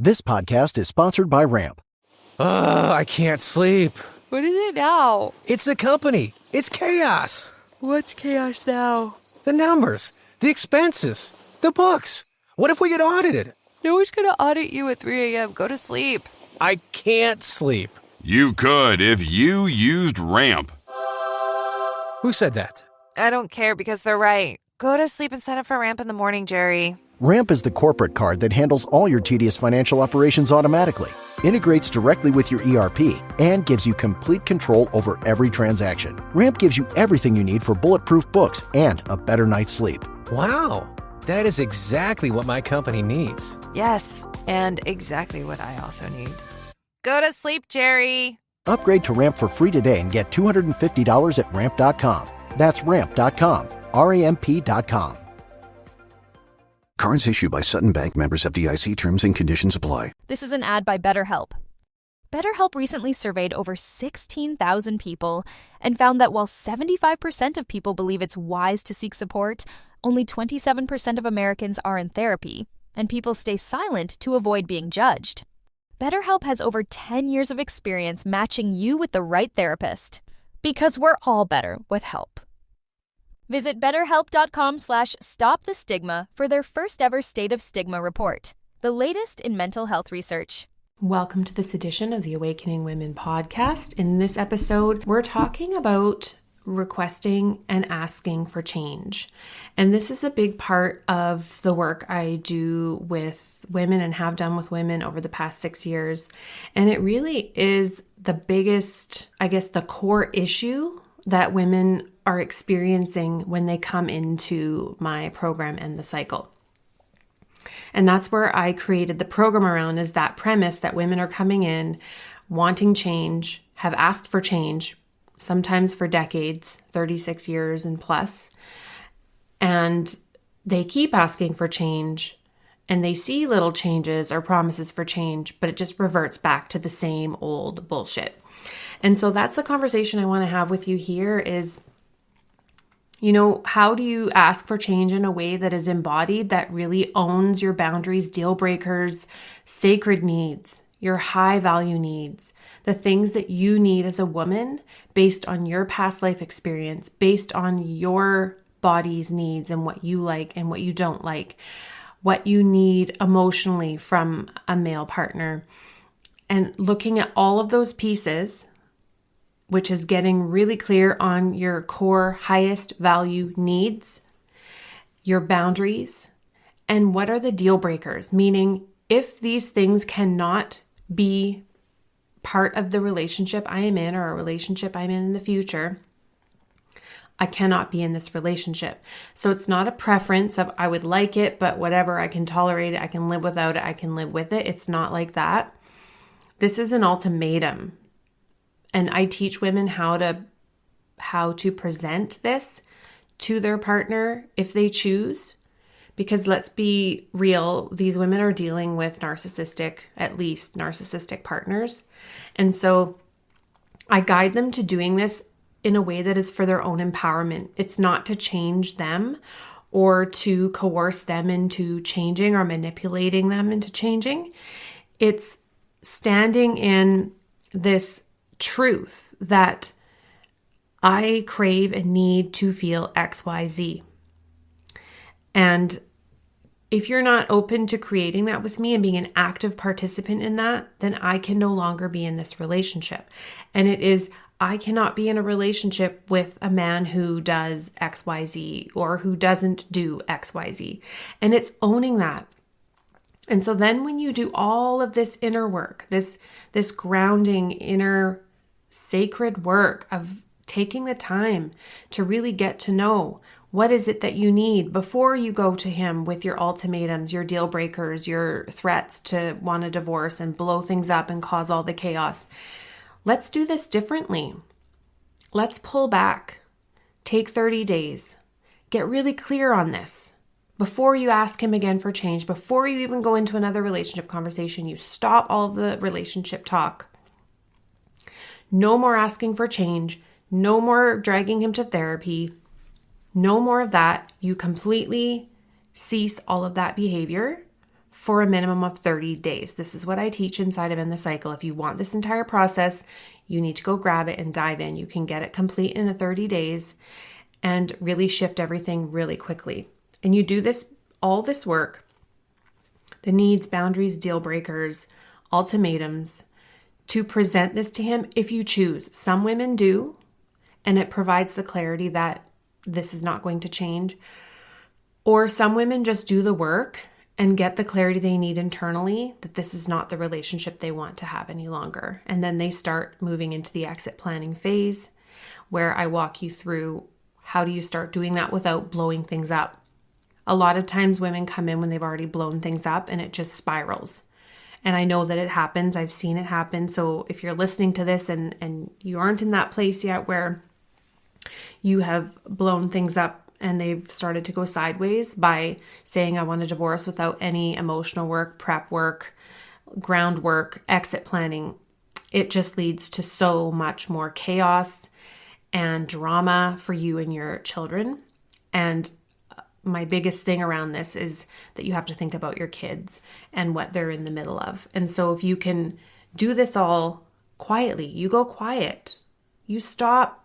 This podcast is sponsored by Ramp. I can't sleep. What is it now? It's the company. It's chaos. What's chaos now? The numbers, the expenses, the books. What if we get audited? No one's gonna audit you at 3 a.m. Go to sleep. I can't sleep. You could if you used Ramp. Who said that? I don't care because they're right. Go to sleep and sign up for Ramp in the morning, Jerry. Ramp is the corporate card that handles all your tedious financial operations automatically, integrates directly with your ERP, and gives you complete control over every transaction. Ramp gives you everything you need for bulletproof books and a better night's sleep. Wow, that is exactly what my company needs. Yes, and exactly what I also need. Go to sleep, Jerry. Upgrade to Ramp for free today and get $250 at Ramp.com. That's Ramp.com. RAMP.com. Cards issued by Sutton Bank, members FDIC. Terms and conditions apply. This is an ad by BetterHelp. BetterHelp recently surveyed over 16,000 people and found that while 75% of people believe it's wise to seek support, only 27% of Americans are in therapy, and people stay silent to avoid being judged. BetterHelp has over 10 years of experience matching you with the right therapist, because we're all better with help. Visit BetterHelp.com/StopTheStigma for their first ever State of Stigma report, the latest in mental health research. Welcome to this edition of the Awakening Women podcast. In this episode, we're talking about requesting and asking for change. And this is a big part of the work I do with women and have done with women over the past 6 years. And it really is the biggest, the core issue that women are experiencing when they come into my program and the cycle. And that's where I created the program around, is that premise that women are coming in wanting change, have asked for change, sometimes for decades, 36 years and plus. And they keep asking for change and they see little changes or promises for change, but it just reverts back to the same old bullshit. And so that's the conversation I want to have with you here is, how do you ask for change in a way that is embodied, that really owns your boundaries, deal breakers, sacred needs, your high value needs, the things that you need as a woman based on your past life experience, based on your body's needs and what you like and what you don't like, what you need emotionally from a male partner. And looking at all of those pieces, which is getting really clear on your core highest value needs, your boundaries, and what are the deal breakers, meaning if these things cannot be part of the relationship I am in or a relationship I'm in the future, I cannot be in this relationship. So it's not a preference of I would like it, but whatever, I can tolerate it, I can live without it, I can live with it. It's not like that. This is an ultimatum. And I teach women how to present this to their partner if they choose. Because let's be real, these women are dealing with at least narcissistic partners. And so I guide them to doing this in a way that is for their own empowerment. It's not to change them or to coerce them into changing or manipulating them into changing. It's standing in this truth that I crave and need to feel XYZ. And if you're not open to creating that with me and being an active participant in that, then I can no longer be in this relationship. And I cannot be in a relationship with a man who does XYZ or who doesn't do XYZ. And it's owning that. And so then when you do all of this inner work, this grounding inner sacred work of taking the time to really get to know what is it that you need before you go to him with your ultimatums, your deal breakers, your threats to want a divorce and blow things up and cause all the chaos. Let's do this differently. Let's pull back. Take 30 days. Get really clear on this. Before you ask him again for change, before you even go into another relationship conversation, you stop all the relationship talk. No more asking for change. No more dragging him to therapy. No more of that. You completely cease all of that behavior. for a minimum of 30 days. This is what I teach inside of In the Cycle. If you want this entire process, you need to go grab it and dive in. You can get it complete in 30 days and really shift everything really quickly. And you do all this work, the needs, boundaries, deal breakers, ultimatums, to present this to him if you choose. Some women do, and it provides the clarity that this is not going to change. Or some women just do the work and get the clarity they need internally that this is not the relationship they want to have any longer. And then they start moving into the exit planning phase, where I walk you through how do you start doing that without blowing things up. A lot of times women come in when they've already blown things up and it just spirals. And I know that it happens. I've seen it happen. So if you're listening to this and you aren't in that place yet where you have blown things up and they've started to go sideways by saying, I want a divorce without any emotional work, prep work, groundwork, exit planning, it just leads to so much more chaos and drama for you and your children. And my biggest thing around this is that you have to think about your kids and what they're in the middle of. And so if you can do this all quietly, you go quiet, you stop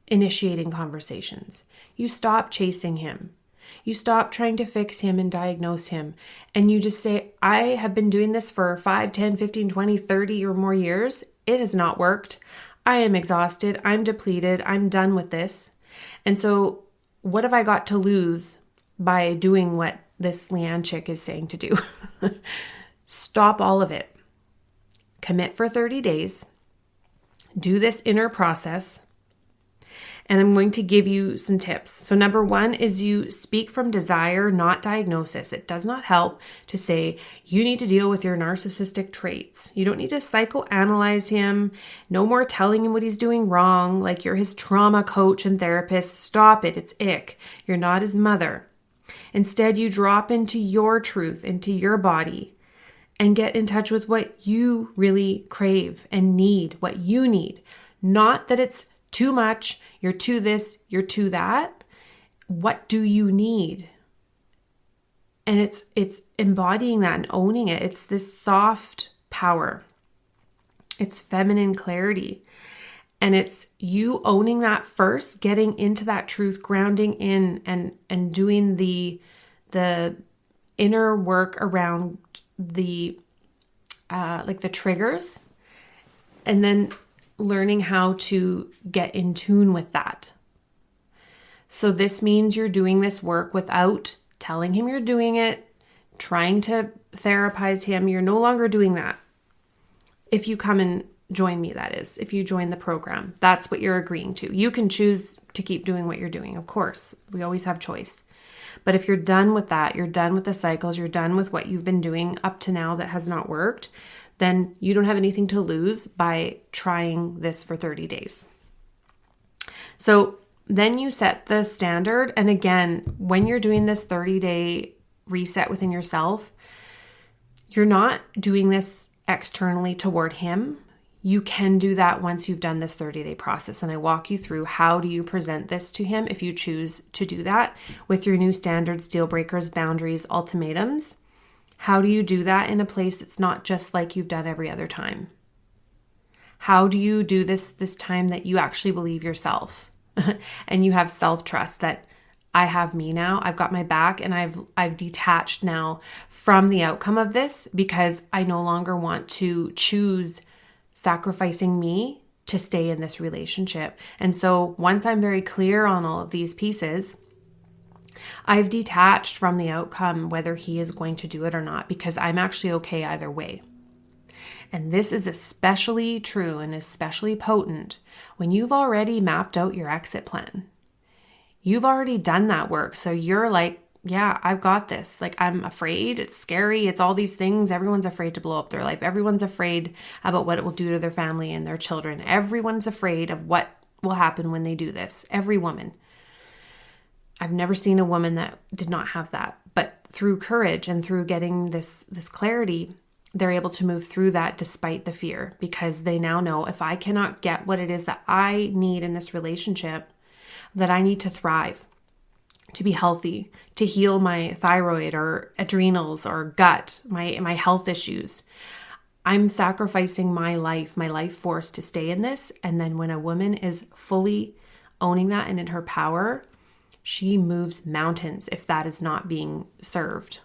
initiating conversations, you stop chasing him, you stop trying to fix him and diagnose him, and you just say, I have been doing this for 5, 10, 15, 20, 30 or more years. It has not worked. I am exhausted. I'm depleted. I'm done with this. And so what have I got to lose by doing what this Leanne chick is saying to do? Stop all of it. Commit for 30 days. Do this inner process. And I'm going to give you some tips. So number 1 is you speak from desire, not diagnosis. It does not help to say, you need to deal with your narcissistic traits. You don't need to psychoanalyze him. No more telling him what he's doing wrong, like you're his trauma coach and therapist. Stop it. It's ick. You're not his mother. Instead, you drop into your truth, into your body, and get in touch with what you really crave and need, what you need. Not that it's too much, you're too this, you're too that. What do you need? And it's embodying that and owning it. It's this soft power. It's feminine clarity. And it's you owning that first, getting into that truth, grounding in and doing the inner work around the the triggers, and then learning how to get in tune with that. So this means you're doing this work without telling him you're doing it, trying to therapize him. You're no longer doing that. If you come and join me, that is, if you join the program, that's what you're agreeing to. You can choose to keep doing what you're doing. Of course, we always have choice. But if you're done with that, you're done with the cycles, you're done with what you've been doing up to now that has not worked, then you don't have anything to lose by trying this for 30 days. So then you set the standard. And again, when you're doing this 30-day reset within yourself, you're not doing this externally toward him. You can do that once you've done this 30-day process. And I walk you through how do you present this to him if you choose to do that with your new standards, deal breakers, boundaries, ultimatums. How do you do that in a place that's not just like you've done every other time? How do you do this time that you actually believe yourself and you have self-trust that I have me now, I've got my back, and I've detached now from the outcome of this because I no longer want to choose sacrificing me to stay in this relationship. And so once I'm very clear on all of these pieces, I've detached from the outcome, whether he is going to do it or not, because I'm actually okay either way. And this is especially true and especially potent when you've already mapped out your exit plan. You've already done that work. So you're like, yeah, I've got this. Like, I'm afraid. It's scary. It's all these things. Everyone's afraid to blow up their life. Everyone's afraid about what it will do to their family and their children. Everyone's afraid of what will happen when they do this. Every woman. I've never seen a woman that did not have that. But through courage and through getting this clarity, they're able to move through that despite the fear, because they now know if I cannot get what it is that I need in this relationship, that I need to thrive, to be healthy, to heal my thyroid or adrenals or gut, my health issues. I'm sacrificing my life force to stay in this. And then when a woman is fully owning that and in her power, she moves mountains if that is not being served.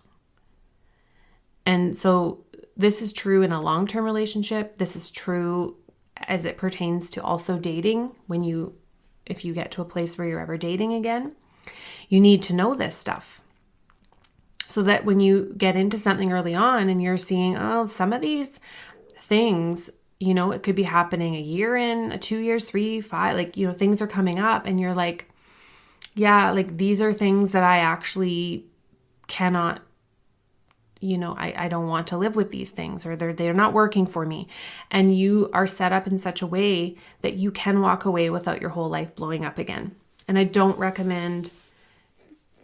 And so this is true in a long-term relationship. This is true as it pertains to also dating. If you get to a place where you're ever dating again, you need to know this stuff so that when you get into something early on and you're seeing, oh, some of these things, it could be happening a year in, 2 years, 3, 5, things are coming up and you're like, yeah, these are things that I actually cannot, I don't want to live with these things, or they're not working for me. And you are set up in such a way that you can walk away without your whole life blowing up again. And I don't recommend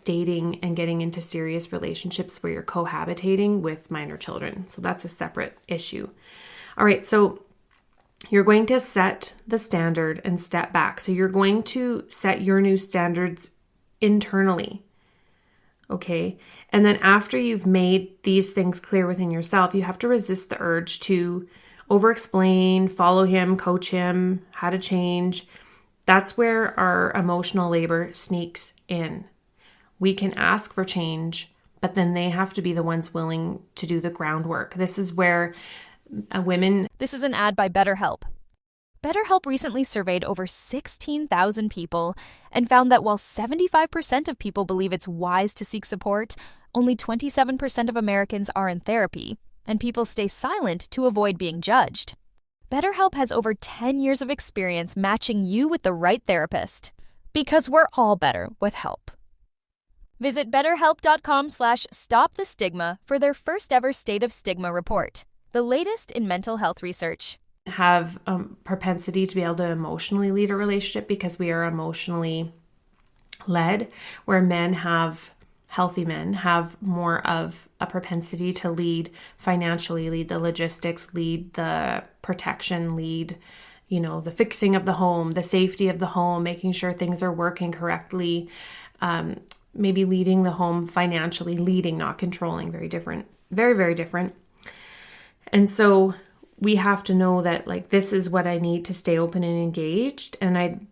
dating and getting into serious relationships where you're cohabitating with minor children. So that's a separate issue. All right, so you're going to set the standard and step back. So you're going to set your new standards internally. Okay. And then after you've made these things clear within yourself, you have to resist the urge to over-explain, follow him, coach him, how to change. That's where our emotional labor sneaks in. We can ask for change, but then they have to be the ones willing to do the groundwork. This is where women... This is an ad by BetterHelp. BetterHelp recently surveyed over 16,000 people and found that while 75% of people believe it's wise to seek support, only 27% of Americans are in therapy, and people stay silent to avoid being judged. BetterHelp has over 10 years of experience matching you with the right therapist, because we're all better with help. Visit BetterHelp.com/stopthestigma for their first ever State of Stigma report, the latest in mental health research. Have a propensity to be able to emotionally lead a relationship because we are emotionally led, where healthy men have more of a propensity to lead financially, lead the logistics, lead the protection, lead, the fixing of the home, the safety of the home, making sure things are working correctly, maybe leading the home financially, leading, not controlling, very different, very, very different. And so we have to know that this is what I need to stay open and engaged. And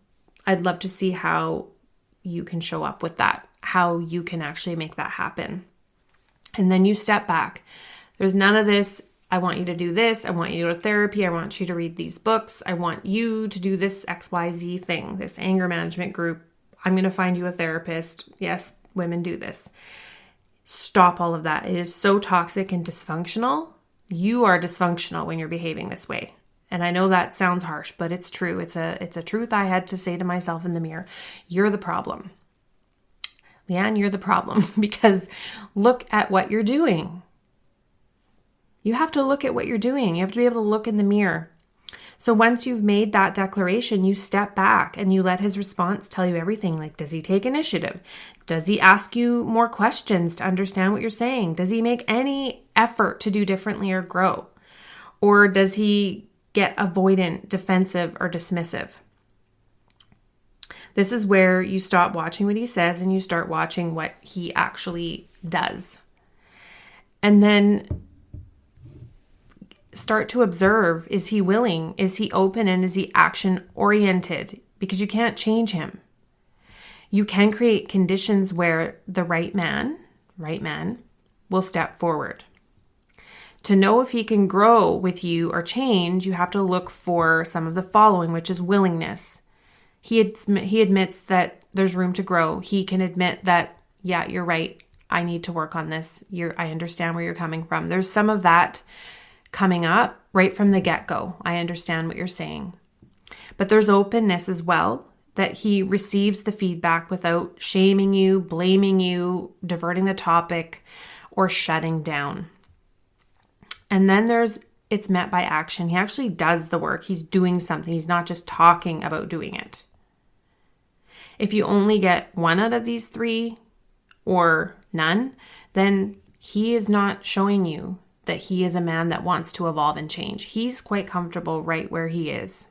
I'd love to see how you can show up with that, how you can actually make that happen. And then you step back. There's none of this, I want you to do this, I want you to go to therapy, I want you to read these books, I want you to do this XYZ thing, this anger management group, I'm going to find you a therapist. Yes, women do this. Stop all of that. It is so toxic and dysfunctional. You are dysfunctional when you're behaving this way. And I know that sounds harsh, but it's true. It's a truth I had to say to myself in the mirror. You're the problem. Leanne, you're the problem, because look at what you're doing. You have to look at what you're doing. You have to be able to look in the mirror. So once you've made that declaration, you step back and you let his response tell you everything. Does he take initiative? Does he ask you more questions to understand what you're saying? Does he make any effort to do differently or grow? Or does he get avoidant, defensive, or dismissive? This is where you stop watching what he says and you start watching what he actually does. And then start to observe, is he willing? Is he open? And is he action oriented? Because you can't change him. You can create conditions where the right man will step forward. To know if he can grow with you or change, you have to look for some of the following, which is willingness. He admits that there's room to grow. He can admit that, yeah, you're right, I need to work on this. I understand where you're coming from. There's some of that coming up right from the get-go. I understand what you're saying. But there's openness as well, that he receives the feedback without shaming you, blaming you, diverting the topic, or shutting down. And then it's met by action. He actually does the work. He's doing something. He's not just talking about doing it. If you only get one out of these three or none, then he is not showing you that he is a man that wants to evolve and change. He's quite comfortable right where he is.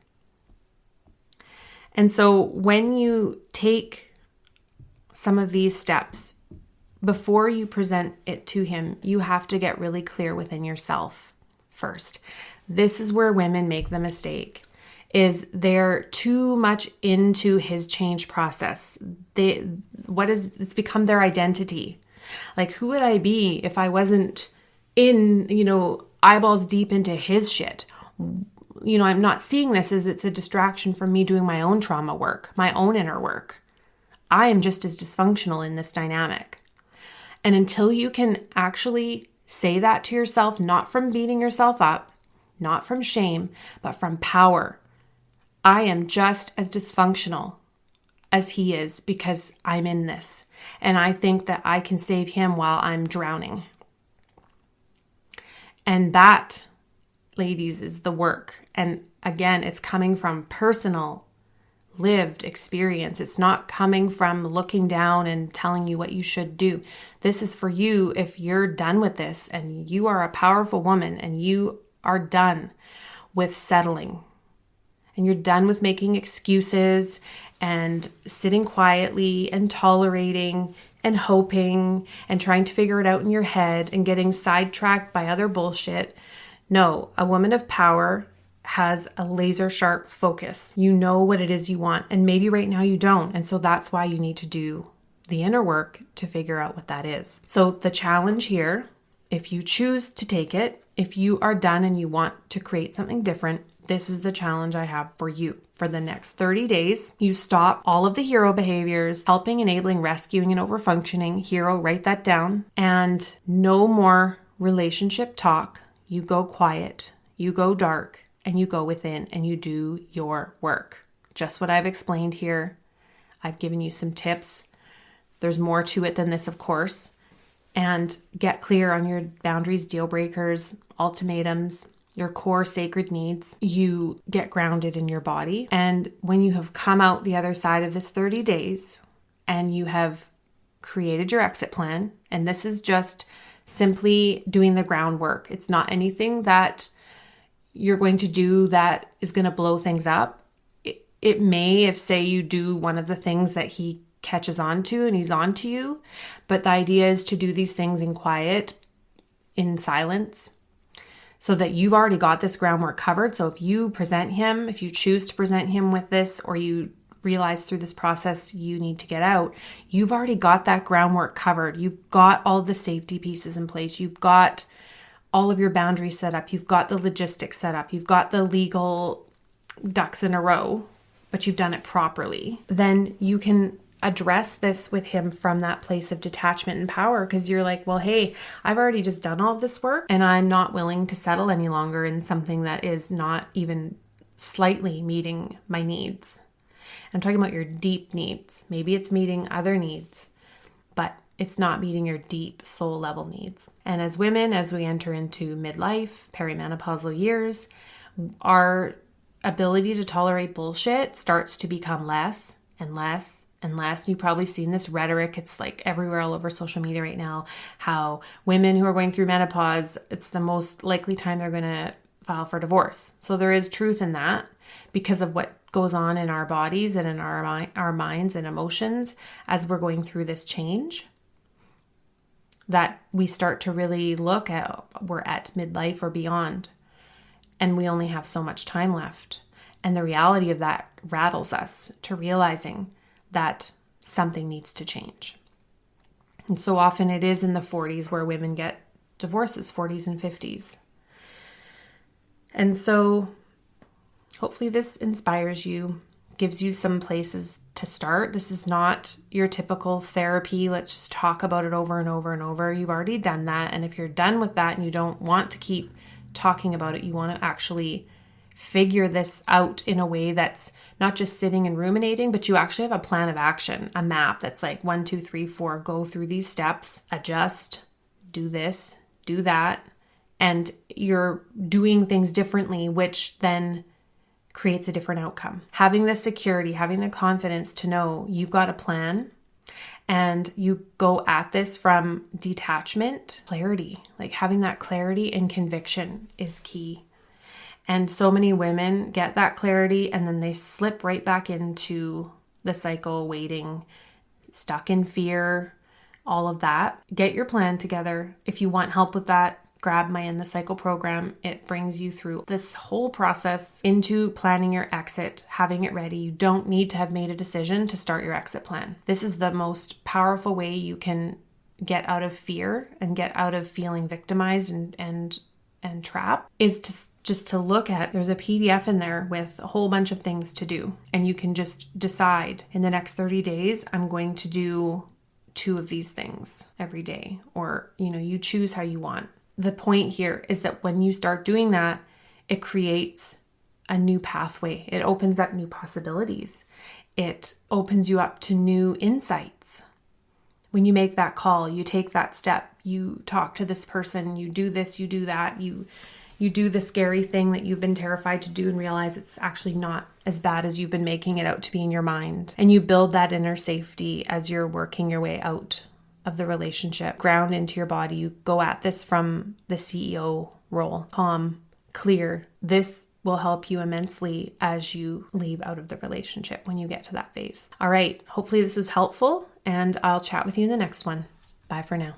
And so when you take some of these steps, before you present it to him, you have to get really clear within yourself first. This is where women make the mistake, is they're too much into his change process. It's become their identity. Like, who would I be if I wasn't in, eyeballs deep into his shit? I'm not seeing this as it's a distraction from me doing my own trauma work, my own inner work. I am just as dysfunctional in this dynamic. And until you can actually say that to yourself, not from beating yourself up, not from shame, but from power, I am just as dysfunctional as he is because I'm in this. And I think that I can save him while I'm drowning. And that, ladies, is the work. And again, it's coming from personal, lived experience. It's not coming from looking down and telling you what you should do. This is for you if you're done with this and you are a powerful woman and you are done with settling and you're done with making excuses and sitting quietly and tolerating and hoping and trying to figure it out in your head and getting sidetracked by other bullshit. No, a woman of power has a laser sharp focus. You know what it is you want, and maybe right now you don't. And so that's why you need to do the inner work to figure out what that is. So the challenge here, if you choose to take it, if you are done and you want to create something different, this is the challenge I have for you. For the next 30 days, you stop all of the hero behaviors, helping, enabling, rescuing, and overfunctioning. Hero, write that down. And no more relationship talk. You go quiet, you go dark, and you go within and you do your work. Just what I've explained here. I've given you some tips. There's more to it than this, of course. And get clear on your boundaries, deal breakers, ultimatums, your core sacred needs. You get grounded in your body. And when you have come out the other side of this 30 days and you have created your exit plan, and this is just simply doing the groundwork. It's not anything that you're going to do that is going to blow things up. It may, if say you do one of the things that he catches on to and he's on to you, but the idea is to do these things in quiet, in silence, so that you've already got this groundwork covered. So if you present him, if you choose to present him with this, or you realize through this process you need to get out, you've already got that groundwork covered. You've got all the safety pieces in place. You've got all of your boundaries set up. You've got the logistics set up. You've got the legal ducks in a row, but you've done it properly. Then you can address this with him from that place of detachment and power, because you're like, well, hey, I've already just done all of this work and I'm not willing to settle any longer in something that is not even slightly meeting my needs. I'm talking about your deep needs. Maybe it's meeting other needs, but it's not meeting your deep soul level needs. And as women, as we enter into midlife, perimenopausal years, our ability to tolerate bullshit starts to become less and less and less. You've probably seen this rhetoric. It's like everywhere all over social media right now, how women who are going through menopause, it's the most likely time they're going to file for divorce. So there is truth in that because of what goes on in our bodies and in our minds and emotions as we're going through this change, that we start to really look at, we're at midlife or beyond, and we only have so much time left. And the reality of that rattles us to realizing that something needs to change. And so often it is in the 40s where women get divorces, 40s and 50s. And so hopefully this inspires you, gives you some places to start. This is not your typical therapy. Let's just talk about it over and over and over. You've already done that. And if you're done with that and you don't want to keep talking about it, you want to actually figure this out in a way that's not just sitting and ruminating, but you actually have a plan of action, a map that's like 1, 2, 3, 4, go through these steps, adjust, do this, do that. And you're doing things differently, which then creates a different outcome. Having the security, having the confidence to know you've got a plan and you go at this from detachment, clarity, like having that clarity and conviction is key. And so many women get that clarity and then they slip right back into the cycle, waiting, stuck in fear, all of that. Get your plan together. If you want help with that, grab my End the Cycle program. It brings you through this whole process into planning your exit, having it ready. You don't need to have made a decision to start your exit plan. This is the most powerful way you can get out of fear and get out of feeling victimized and trapped, is to look at, there's a PDF in there with a whole bunch of things to do. And you can just decide, in the next 30 days, I'm going to do 2 of these things every day, or, you choose how you want. The point here is that when you start doing that, it creates a new pathway. It opens up new possibilities. It opens you up to new insights. When you make that call, you take that step, you talk to this person, you do this, you do that, you do the scary thing that you've been terrified to do and realize it's actually not as bad as you've been making it out to be in your mind. And you build that inner safety as you're working your way out of the relationship. Ground into your body. You go at this from the CEO role. Calm, clear. This will help you immensely as you leave out of the relationship when you get to that phase. All right. Hopefully this was helpful, and I'll chat with you in the next one. Bye for now.